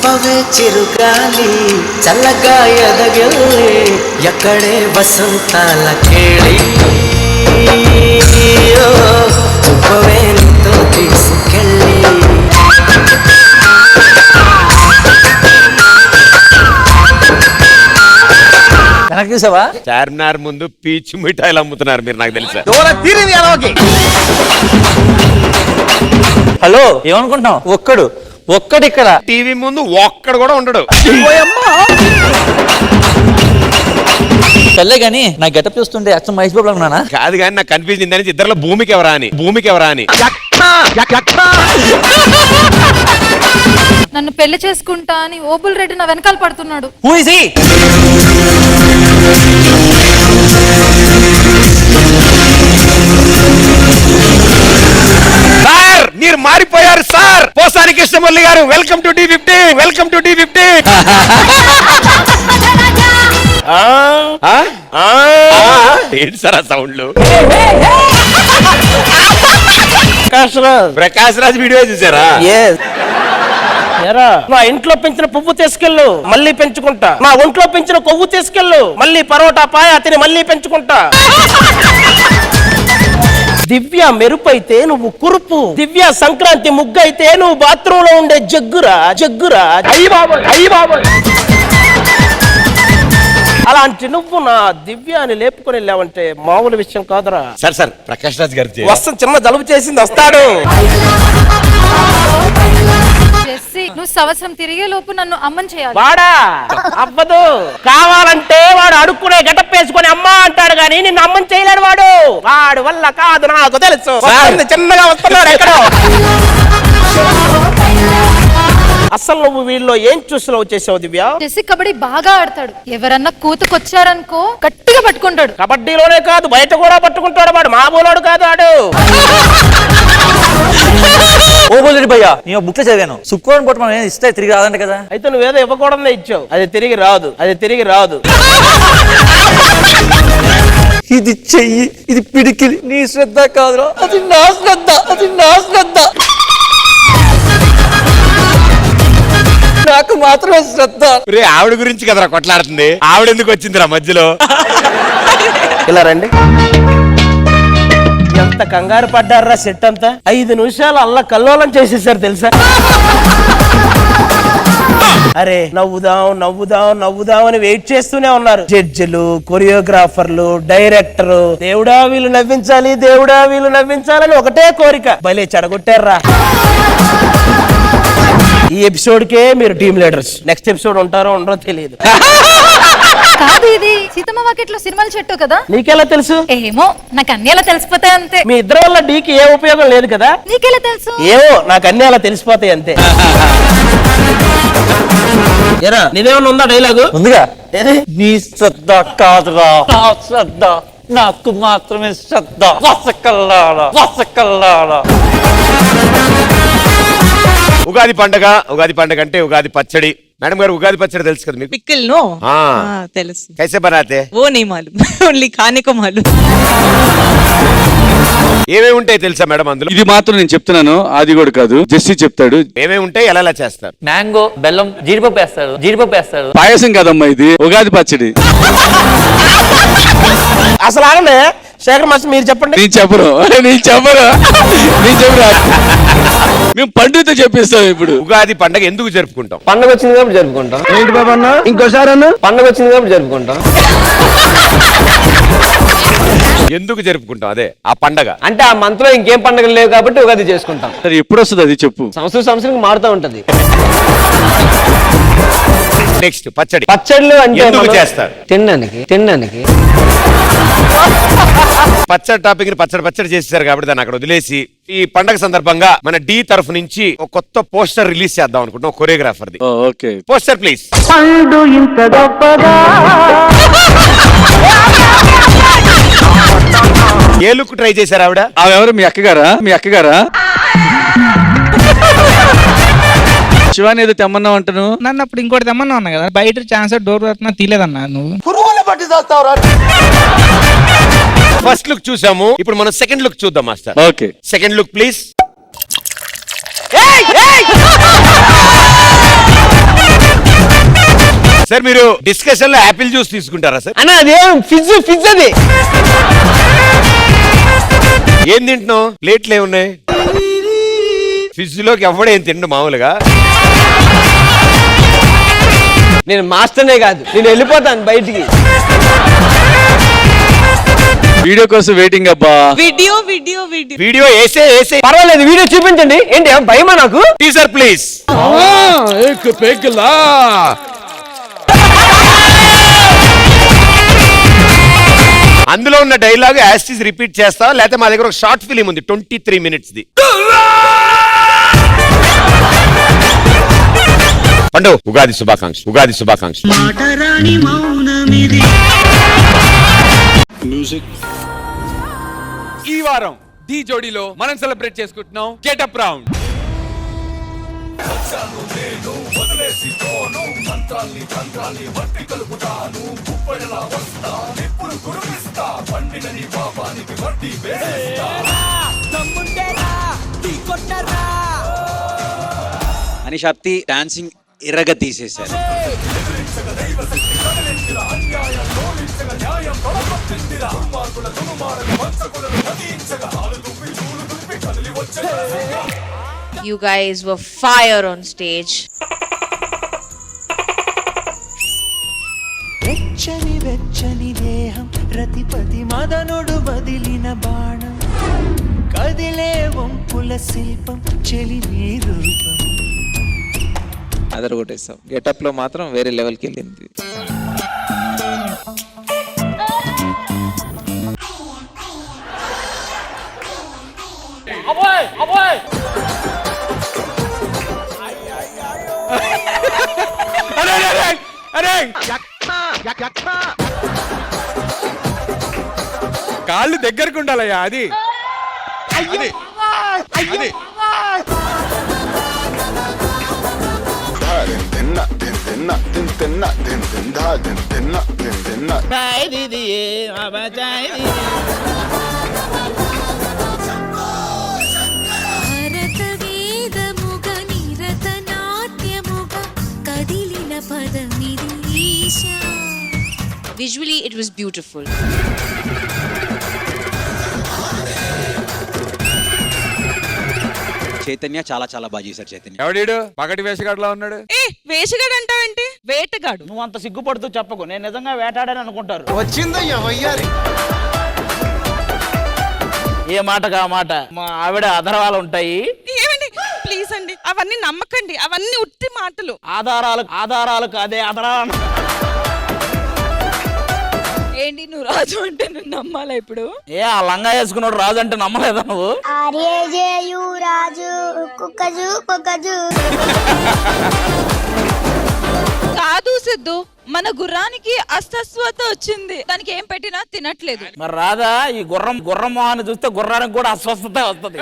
పంపవే చిరుగాలి చల్లగా ఎదగెళ్ళే ఎక్కడే వసంతాల కేళి పంపవే నీతో తీసుకెళ్ళి చూసావా చార్మినార్ ముందు పీచు మిఠాయిలు అమ్ముతున్నారు మీరు, నాకు తెలుసా. హలో ఏమనుకుంటున్నావు? ఒక్కడు ఇక్కడ టీవీ ముందు ఒక్కడు కూడా ఉండడు. సర్లే గాని నా గెటప్ చూస్తుంటే అచ్చం మహేష్ బాబు అనుకున్నానా? కాదు కానీ నాకు కన్ఫ్యూజన్ ఏంటంటే ఇద్దరులో భూమికి ఎవరా అని నన్ను పెళ్లి చేసుకుంటా అని ఓబుల్ రెడ్డి నా వెనకాల పడుతున్నాడు. Who is he? సార్ మీరు మారిపోయారు సార్. పోసాని కృష్ణమురళి గారు, welcome to D50. Welcome to D50. ఏంటి సార్ ఆ సౌండ్లు? ప్రకాష్ రాజ్ వీడియో చూసారా? నా ఇంట్లో పెంచిన పువ్వు తీసుకెళ్ళు మళ్ళీ పెంచుకుంటా, నా ఒంట్లో పెంచిన కొవ్వు తీసుకెళ్ళు మళ్ళీ పరోటా పాయ తిని మళ్ళీ పెంచుకుంటా. దివ్య మెరుపైతే నువ్వు కురుపు, దివ్య సంక్రాంతి ముగ్గైతే నువ్వు బాత్రూమ్ లో ఉండే జగ్గురా. అయ్యి బాబోయ్ అలాంటి నువ్వు నా దివ్యాన్ని లేపుకొని వెళ్ళావంటే మామూలు విషయం కాదురా. సార్ ప్రకాష్ రాజ్ గారు వస్తాం, చిన్న జలుబు చేసింది, వస్తాడు. నువ్వు సంవత్సరం తిరిగే లోపు నన్ను అమ్మని చేయాలి. వాడా అవ్వదు, కావాలంటే వాడు అడుక్కునే గెటప్ వేసుకొని అమ్మ అంటాడు గాని నిన్ను అమ్మని చేయలేడు. వాడు వల్ల కాదు, నాకు తెలుసు. చిన్నగా వస్తున్నాడు ఎక్కడో. అసలు నువ్వు వీళ్ళలో ఏం చూసి లవ్ చేసావు దివ్య? చెస్ కబడ్డీ బాగా ఆడతాడు. ఎవరన్నా కూతుకొచ్చారనుకో గట్టిగా పట్టుకుంటాడు. కబడ్డీలోనే కాదు బయట కూడా పట్టుకుంటాడు. వాడు మామూలోడు కాదు. ఆడు ఓబుల్ భయ్యా, నేను బుక్ లో చదివాను, శుక్రవారం పూట మనం ఇస్తే తిరిగి రాదంట కదా. అయితే నువ్వేదో ఇవ్వకూడదే ఇచ్చావు, అది తిరిగి రాదు. ఇది చెయ్యి, ఇది పిడికిలి, నీ శ్రద్ధ కాదురా, అది నా శ్రద్ధ. నాకు మాత్రమే శ్రద్ధ. ఆవిడ గురించి కదరా కొట్లాడుతుంది, ఆవిడ ఎందుకు వచ్చిందిరా మధ్యలో? ఇలా రండి. ఎంత కంగారు పడ్డారా సెట్ అంతా. 5 నిమిషాలు అల్ల కల్లోలం చేసేసారు తెలుసా. అరే నవ్వుదాం అని వెయిట్ చేస్తూనే ఉన్నారు. జడ్జిలు, కొరియోగ్రాఫర్లు, డైరెక్టరు. దేవుడా వీళ్ళు నవ్వించాలని ఒకటే కోరిక. భలే చెడగొట్టారా. ఈ ఎపిసోడ్ కే మీరు టీమ్ లీడర్స్. నెక్స్ట్ ఎపిసోడ్ ఉంటారో ఉండరో తెలియదు. కాదు, ఇది సీతమ్మ వాకిట్లో సినిమాల చెట్టు కదా. నీకెలా తెలుసు? ఏమో, నాకు అన్ని అలా తెలిసిపోతాయి అంతే. మీ ఇద్దరు వల్ల డీకి ఏ ఉపయోగం లేదు కదా. నీకెలా తెలుసు? ఏమో, నాకు అన్ని అలా తెలిసిపోతాయి అంతే. ఎరా నీదేమన్నా ఉందా డైలాగు? ఉందిగా. నీ శ్రద్ధ కాదురా, నా శ్రద్ధ, నాకు మాత్రమే శ్రద్ధ. వసకల్లాడా. ఉగాది పండగ అంటే ఉగాది పచ్చడి. మేడం గారు, ఉగాది పచ్చడి తెలుసు కదా మీకు? పిక్కల్ नो తెలుసు. कैसे बनाते? वो नहीं मालूम, ओनली खाने को मालूम. ఏమేమి ఉంటాయి తెలుసా మేడం అందులో? ఇది మాత్రం నేను చెప్తున్నాను, అది కూడా కాదు, జెస్సీ చెప్తాడు. ఏమేమి ఉంటాయి, ఎలా చేస్తారు? మ్యాంగో, బెల్లం, జీడిపప్పు వేస్తాడు. పాయసం కాదమ్మా, ఇది ఉగాది పచ్చడి. అసలు ఆగండి శేఖర్ మాస్టర్, మీరు చెప్పండి. నేను చెప్పరు. మేము పండుగతో చెప్పిస్తాం. ఇప్పుడు ఉగాది పండగ ఎందుకు జరుపుకుంటాం? పండుగ వచ్చింది కాబట్టి జరుపుకుంటాం. ఏంటి బాబా అన్న? ఇంకోసారి అన్న. పండుగ వచ్చింది కాబట్టి జరుపుకుంటాం. ఎందుకు జరుపుకుంటాం అదే ఆ పండగ? అంటే ఆ మంత్ లో ఇంకేం పండుగలు లేవు కాబట్టి ఉగాది చేసుకుంటాం. సరే, ఎప్పుడు వస్తుంది అది చెప్పు. సంవత్సరం మారుతూ ఉంటది. నెక్స్ట్ పచ్చళ్ళు అంటే ఎందుకు చేస్తారు? తినడానికి. పచ్చడి టాపిక్ ని పచ్చడి చేసేసారు కాబట్టి దాన్ని అక్కడ వదిలేసి ఈ పండగ సందర్భంగా మన డి తరఫు నుంచి ఒక కొత్త పోస్టర్ రిలీజ్ చేద్దాం అనుకుంటున్నాం. Choreographer the. Okay, poster please. A look try చేశారు ఆవిడ? ఎవరు? మీ అక్కగారా? శివాని ఏదో తెమ్మన్నావు అంటాను. నన్ను అప్పుడు ఇంకోటి తెమ్మన్నా ఉన్నా కదా, బయట ఛాన్స్ డోర్ తీలేదన్నా. నువ్వు ఫస్ట్ లుక్ చూసాము, ఇప్పుడు మనం సెకండ్ లుక్ చూద్దాం master. Okay, second look please. Sir మీరు డిస్కషన్ లో యాపిల్ జ్యూస్ తీసుకుంటారా సార్? అన్న అదేం ఫిజ్ అది. ఏం తింటున్నావు? ప్లేట్లు ఏమున్నాయి? ఫిజ్ లోకి ఎవడేం తిండు మామూలుగా. నేను మాస్టర్నే కాదు, నేను వెళ్ళిపోతాను బయటికి. వీడియో కోసం వెయిటింగ్ అబ్బా. వీడియో వీడియో వేసే పర్వాలేదు, వీడియో చూపించండి. ఏంటి భయమా నాకు? Teaser please. అందులో ఉన్న డైలాగ్ యాస్టీస్ రిపీట్ చేస్తా, లేకపోతే మా దగ్గర ఒక షార్ట్ ఫిలిం ఉంది 23 minutes ది. పండు ఉగాది శుభాకాంక్ష. ఈ వారం ఢీ జోడీలో మనం సెలబ్రేట్ చేసుకుంటున్నాం గెటప్ రౌండ్. అని శక్తి డాన్సింగ్ ఎర్రగా తీసేశారు. You guys were fire on stage. వెచ్చని దేహం రతిపతి మదనుడు వదిలిన బాణం కదిలే వంపుల శిల్పం చెలిమి రూపం. అదరగొట్టేస్తాం. గెటప్ లో మాత్రం వేరే లెవెల్కి వెళ్ళింది. కాళ్ళు దగ్గరకు ఉండాలయ్యా. అది Visually, it was beautiful. Chaitanya చాలా చాలా బాగా చేశారు. చైతన్య ఎవడీడు పగటి వేషగాడులా ఉన్నాడు. వేషగాడు అంటావేంటి? వేటగాడు. నువ్వు అంత సిగ్గుపడుతూ చెప్పకు, నేను నిజంగా వేటాడని అనుకుంటారు. వచ్చిందయ్యా వయ్యారి. ఏ మాటగా మాట మా ఆవిడ అధరాలు ఉంటాయి. ఏమండి ప్లీజ్ అండి, అవన్నీ నమ్మకండి, అవన్నీ ఉత్తి మాటలు. ఆధారాలు కాదే ఆధారాలు. ఏంటి నువ్వు రాజు అంటే నువ్వు నమ్మాలా ఇప్పుడు? ఏ ఆ లంగా వేసుకున్నాడు రాజు అంటే నమ్మలేదా నువ్వు? రాజు కుక్కజు కాదు సిద్ధు, మన గుర్రానికి అస్వస్థత వచ్చింది, దానికి ఏం పెట్టినా తినట్లేదు. మరి రాదా ఈ గుర్రం మొహాన్ని చూస్తే గుర్రానికి కూడా అస్వస్థత వస్తుంది.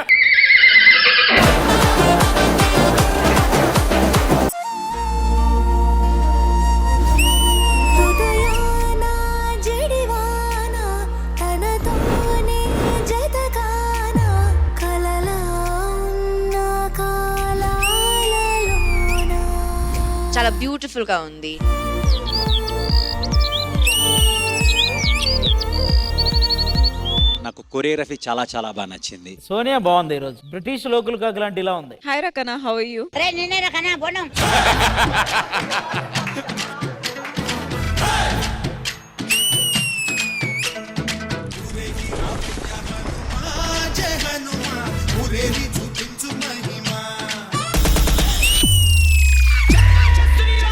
చాలా బ్యూటిఫుల్ గా ఉంది. నాకు కొరియోగ్రఫీ చాలా చాలా బాగా నచ్చింది. సోనియా బాగుంది ఈరోజు. బ్రిటిష్ లోకల్ కాకి లాంటి ఇలా ఉంది. హాయ్ రకనా, how are you?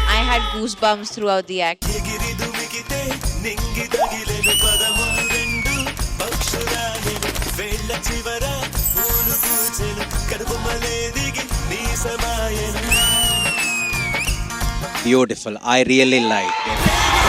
I had goosebumps throughout the act. Beautiful. I really liked it.